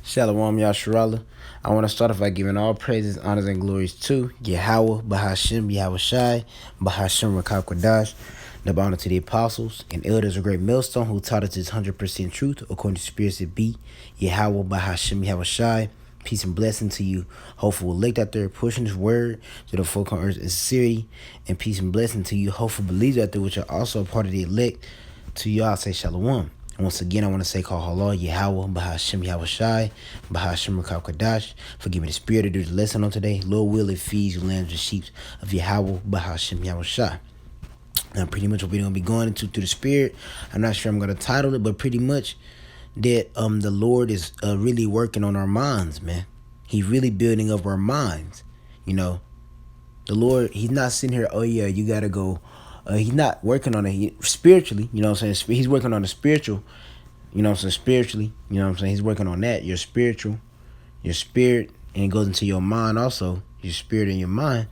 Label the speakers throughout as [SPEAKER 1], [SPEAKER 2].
[SPEAKER 1] Shalom Yasharallah. I want to start off by giving all praises, honors, and glories to Yahweh, Bahashim, Yahweh Shai, Bahashim Rakah Kodash. Double honor to the apostles and elders of Great Millstone who taught us this 100% truth according to spirits it be. Yahweh, Bahashim, Yahweh Shai. Peace and blessing to you. Hopeful elect out there pushing this word to the folk on earth in sincerity. And peace and blessing to you. Hopeful believers out there which are also a part of the elect. To you, I'll say shalom. And once again, I want to say, call Allah, Yahweh, Bahashim, Yahweh Shai, Bahashim, Rakah Kodash, for giving me the spirit to do the lesson on today. Lord will, it feeds you lambs and sheep of Yahweh, Bahashim, Yahweh Shai. Now, pretty much what we're going to be going into through the spirit, I'm not sure I'm going to title it, but pretty much that the Lord is really working on our minds, man. He's really building up our minds. You know, the Lord, he's not sitting here, oh yeah, you got to go. He's not working on it spiritually, you know what I'm saying? He's working on the spiritual, you know what I'm saying? Spiritually, you know what I'm saying? He's working on that, your spiritual, your spirit, and it goes into your mind also, your spirit and your mind.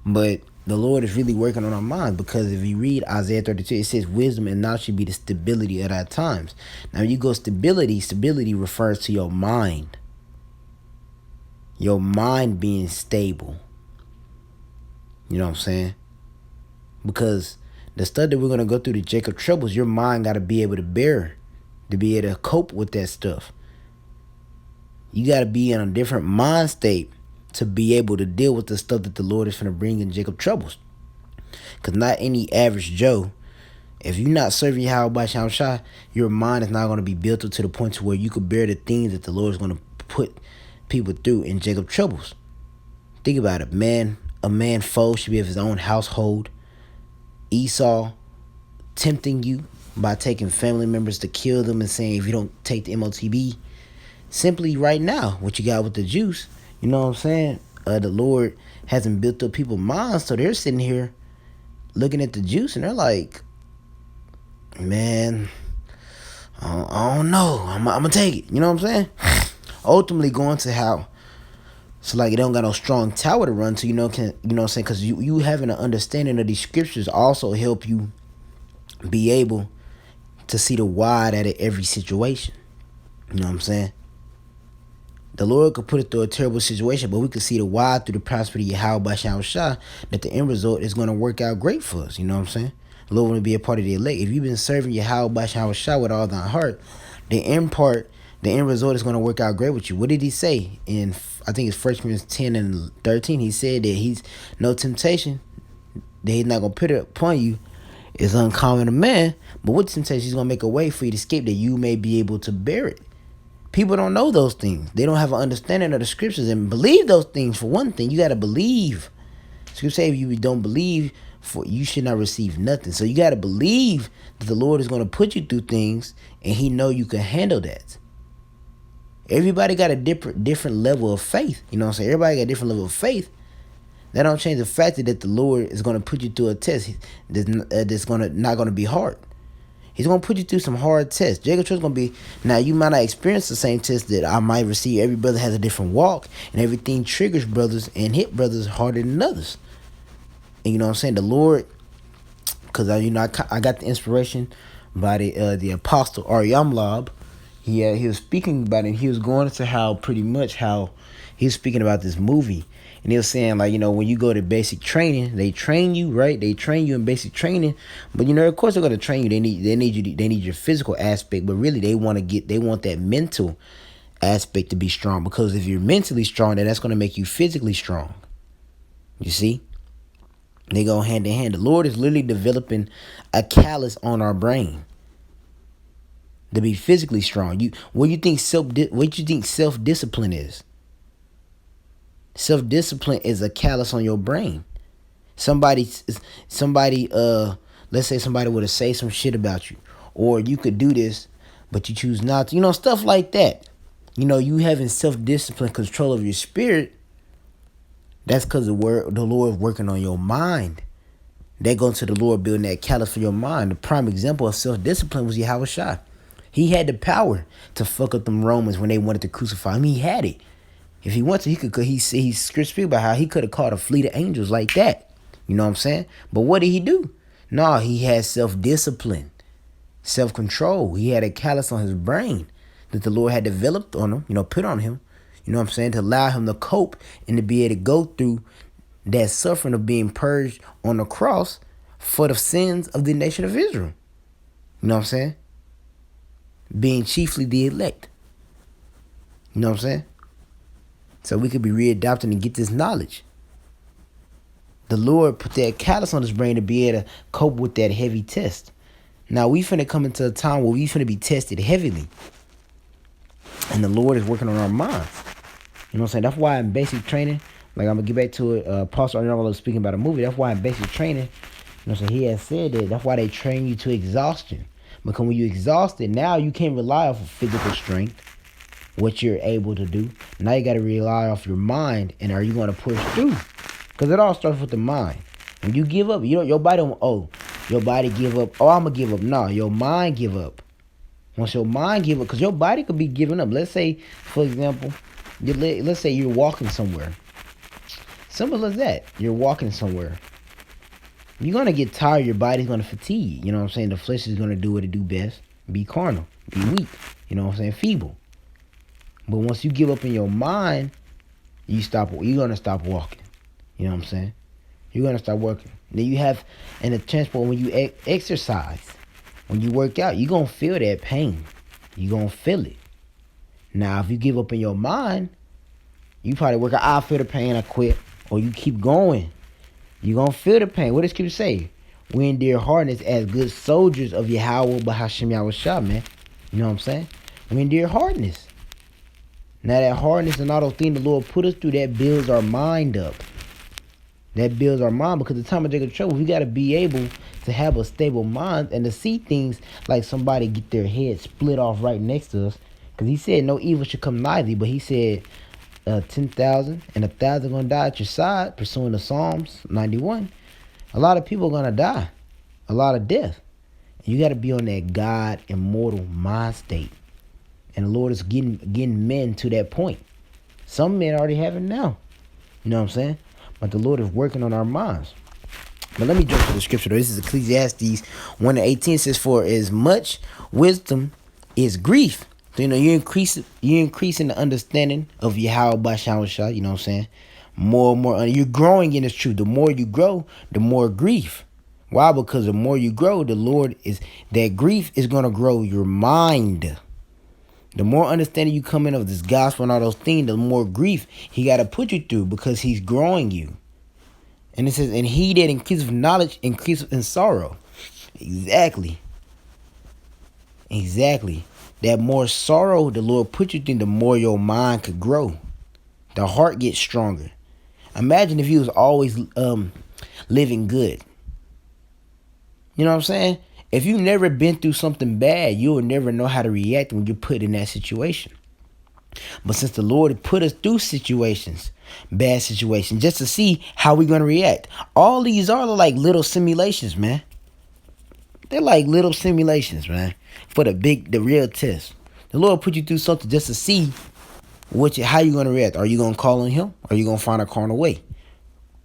[SPEAKER 1] But the Lord is really working on our minds, because if you read Isaiah 32, it says wisdom and knowledge should be the stability at our times. Now, when you go stability refers to your mind. Your mind being stable. You know what I'm saying? Because the stuff that we're going to go through, the Jacob troubles, your mind got to be able to bear, to be able to cope with that stuff. You got to be in a different mind state to be able to deal with the stuff that the Lord is going to bring in Jacob troubles. Because not any average Joe, if you're not serving Yahweh by Shai, your mind is not going to be built up to the point to where you could bear the things that the Lord is going to put people through in Jacob troubles. Think about it, man. A man foe should be of his own household. Esau tempting you by taking family members to kill them and saying, if you don't take the MOTB, simply right now, what you got with the juice, you know what I'm saying? The Lord hasn't built up people's minds, so they're sitting here looking at the juice and they're like, man, I don't know. I'm going to take it. You know what I'm saying? Ultimately going to how. So like, it don't got no strong tower to run to, you know what I'm saying? Because you having an understanding of these scriptures also help you be able to see the wide out of every situation. You know what I'm saying? The Lord could put it through a terrible situation, but we could see the wide through the prosperity of Yahweh by Shah, that the end result is going to work out great for us. You know what I'm saying? The Lord want to be a part of the elect. If you've been serving Yahweh by Shah with all thy heart, the end result is going to work out great with you. What did he say in, I think it's 1 Corinthians 10 and 13? He said that he's no temptation that he's not going to put it upon you is uncommon to man, but what temptation he's going to make a way for you to escape that you may be able to bear it. People don't know those things. They don't have an understanding of the scriptures and believe those things. For one thing, you got to believe. Scripture say if you don't believe, you should not receive nothing. So you got to believe that the Lord is going to put you through things and he know you can handle that. Everybody got a different level of faith. You know what I'm saying? Everybody got a different level of faith. That don't change the fact that the Lord is going to put you through a test that's not going to be hard. He's going to put you through some hard tests. Jacob Trust is going to be, now you might not experience the same test that I might receive. Every brother has a different walk, and everything triggers brothers and hit brothers harder than others. And you know what I'm saying? The Lord, because I got the inspiration by the apostle Aryamlab. He was speaking about it, and he was going into how he was speaking about this movie. And he was saying, like, you know, when you go to basic training, they train you, right? They train you in basic training. But, you know, of course they're going to train you. They need your physical aspect. But really, they want that mental aspect to be strong. Because if you're mentally strong, then that's going to make you physically strong. You see? They go hand in hand. The Lord is literally developing a callus on our brain to be physically strong. What do you think self-discipline is? Self-discipline is a callus on your brain. Somebody, let's say somebody would have said some shit about you, or you could do this, but you choose not to. You know, stuff like that. You know, you having self-discipline, control of your spirit. That's because the Lord is working on your mind. That goes to the Lord building that callus for your mind. The prime example of self-discipline was Yahweh Shai. He had the power to fuck up them Romans when they wanted to crucify him. He had it. If he wanted to, he could. He's speak about how he could have called a fleet of angels like that. You know what I'm saying? But what did he do? No, he had self-discipline, self-control. He had a callus on his brain that the Lord had developed on him, put on him, you know what I'm saying, to allow him to cope and to be able to go through that suffering of being purged on the cross for the sins of the nation of Israel. You know what I'm saying? Being chiefly the elect. You know what I'm saying? So we could be readopted and get this knowledge. The Lord put that callus on his brain to be able to cope with that heavy test. Now we finna come into a time where we finna be tested heavily. And the Lord is working on our minds. You know what I'm saying? That's why in basic training, like I'm gonna get back to it, Pastor Arnold was speaking about a movie. That's why in basic training, you know what I'm saying, he has said that that's why they train you to exhaustion. Because when you exhausted, now you can't rely off of physical strength, what you're able to do. Now you gotta rely off your mind, and are you gonna push through? Because it all starts with the mind. When you give up, your body don't, your body give up. Oh, I'm going to give up. No, your mind give up. Once your mind give up, because your body could be giving up. Let's say, for example, let's say you're walking somewhere. Simple as that. You're walking somewhere. You're going to get tired. Your body's going to fatigue. You know what I'm saying? The flesh is going to do what it do best. Be carnal. Be weak. You know what I'm saying? Feeble. But once you give up in your mind, you're going to stop walking. You know what I'm saying? You're going to start working. Then you have, in the transport, when you exercise, when you work out, you're going to feel that pain. You're going to feel it. Now, if you give up in your mind, you probably work out, I feel the pain, I quit. Or you keep going. You're going to feel the pain. What does Scripture say? We endure hardness as good soldiers of Yahweh Bahashem Yahushua, man. You know what I'm saying? We endure hardness. Now, that hardness and all those things the Lord put us through, that builds our mind up. That builds our mind, because the time of Jacob trouble, we got to be able to have a stable mind and to see things like somebody get their head split off right next to us. Because he said no evil should come nigh thee, but he said 10,000 and 1,000 going to die at your side, pursuing the Psalms 91. A lot of people are going to die. A lot of death. And you got to be on that God immortal mind state. And the Lord is getting men to that point. Some men already have it now. You know what I'm saying? But the Lord is working on our minds. But let me jump to the scripture. This is Ecclesiastes 1:18. Says, for as much wisdom is grief. So, you're increasing the understanding of Yahweh Bashawashah, you know what I'm saying? More and more. You're growing in this truth. The more you grow, the more grief. Why? Because the more you grow, that grief is going to grow your mind. The more understanding you come in of this gospel and all those things, the more grief he got to put you through, because he's growing you. And it says, and he that increases knowledge increases in sorrow. Exactly. That more sorrow the Lord put you through, the more your mind could grow. The heart gets stronger. Imagine if you was always living good. You know what I'm saying? If you've never been through something bad, you'll never know how to react when you're put in that situation. But since the Lord put us through situations, bad situations, just to see how we're going to react. All these are like little simulations, man. They're like little simulations, man, for the real test. The Lord put you through something just to see how you're going to react. Are you going to call on him? Or are you going to find a carnal way?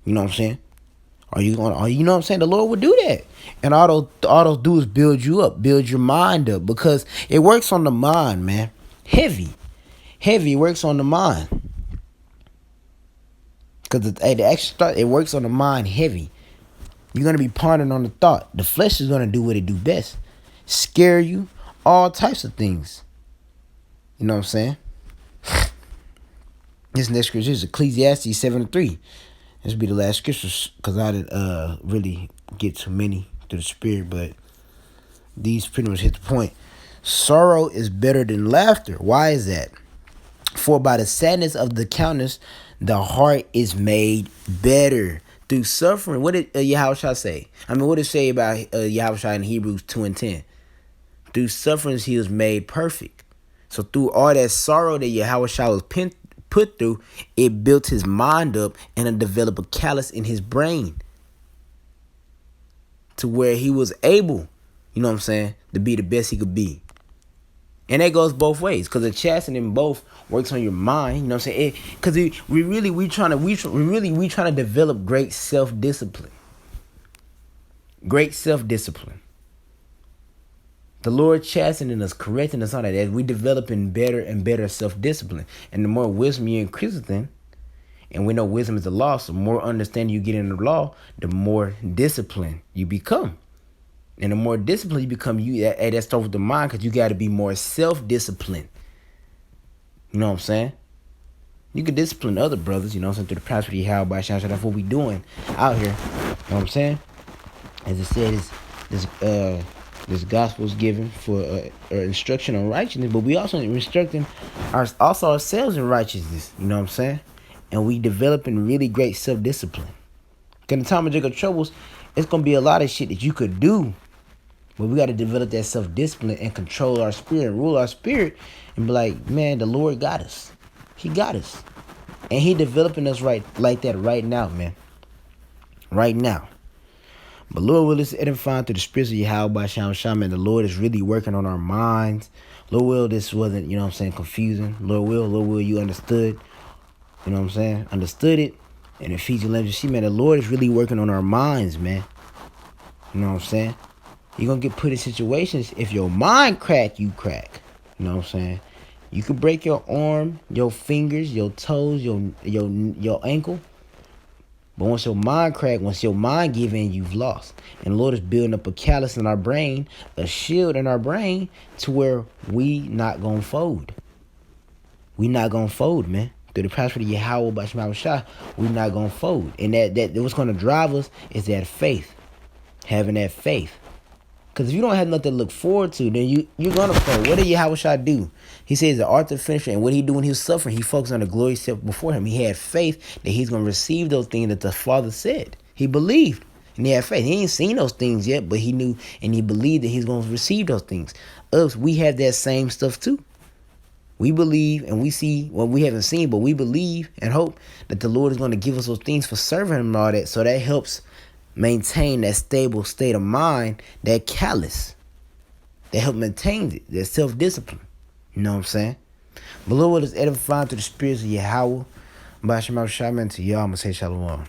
[SPEAKER 1] You know what I'm saying? You know what I'm saying? The Lord would do that. And all those do is build you up, build your mind up, because it works on the mind, man. Heavy works on the mind. Because the extra thought, it works on the mind heavy. You're going to be pondering on the thought. The flesh is going to do what it do best. Scare you, all types of things. You know what I'm saying? This next scripture is Ecclesiastes 7:3. This will be the last scriptures, because I didn't really get too many through the spirit, but these pretty much hit the point. Sorrow is better than laughter. Why is that? For by the sadness of the countenance, the heart is made better. Through suffering, what did Yahushua say? What did it say about Yahushua in Hebrews 2:10? Through sufferings, he was made perfect. So through all that sorrow that Yahushua was put through, it built his mind up and it developed a callus in his brain to where he was able, you know what I'm saying, to be the best he could be. And that goes both ways, because the chastening both works on your mind, you know what I'm saying? Because we trying to develop great self-discipline. Great self-discipline. The Lord chastening us, correcting us on that as we developing better and better self-discipline. And the more wisdom you increase within, and we know wisdom is the law, so the more understanding you get in the law, the more disciplined you become. And the more disciplined you become, that starts with the mind, because you got to be more self-disciplined. You know what I'm saying? You can discipline other brothers, you know what I'm saying, through the prosperity how by shout. That's what we doing out here. You know what I'm saying? As I said, this gospel is given for instruction on righteousness, but we also instructing ourselves in righteousness. You know what I'm saying? And we developing really great self-discipline. In the time of Jacob troubles, it's gonna be a lot of shit that you could do, but we got to develop that self-discipline and control our spirit, rule our spirit, and be like, man, the Lord got us. He got us, and He developing us right like that right now, man. Right now. But Lord will is edifying through the spirits of Yahweh by Sham, and the Lord is really working on our minds. Lord will, this wasn't, you know what I'm saying, confusing. Lord will, you understood. You know what I'm saying? Understood it. And Ephesians 11, see, man, the Lord is really working on our minds, man. You know what I'm saying? You're going to get put in situations, if your mind crack, you crack. You know what I'm saying? You could break your arm, your fingers, your toes, your ankle. But once your mind crack, once your mind give in, you've lost. And the Lord is building up a callus in our brain, a shield in our brain, to where we not going to fold. We not going to fold, man. Through the prosperity of Yahweh by Shema Shah, we not going to fold. And that what's going to drive us is that faith. Having that faith. Because if you don't have nothing to look forward to, then you're going to fold. What did Yahweh Shah do? He says the author finisher, and what he do when he was suffering, he focused on the glory set before him. He had faith that he's going to receive those things that the Father said. He believed, and he had faith. He ain't seen those things yet, but he knew and he believed that he's going to receive those things. Us, we have that same stuff too. We believe and we see what we haven't seen, but we believe and hope that the Lord is going to give us those things for serving him and all that. So that helps maintain that stable state of mind, that callous, that help maintain it, that self-discipline. You know what I'm saying? But Lord is edifying to the spirits of Yahweh. By Shema Shalom to y'all, I'm going to say shalom.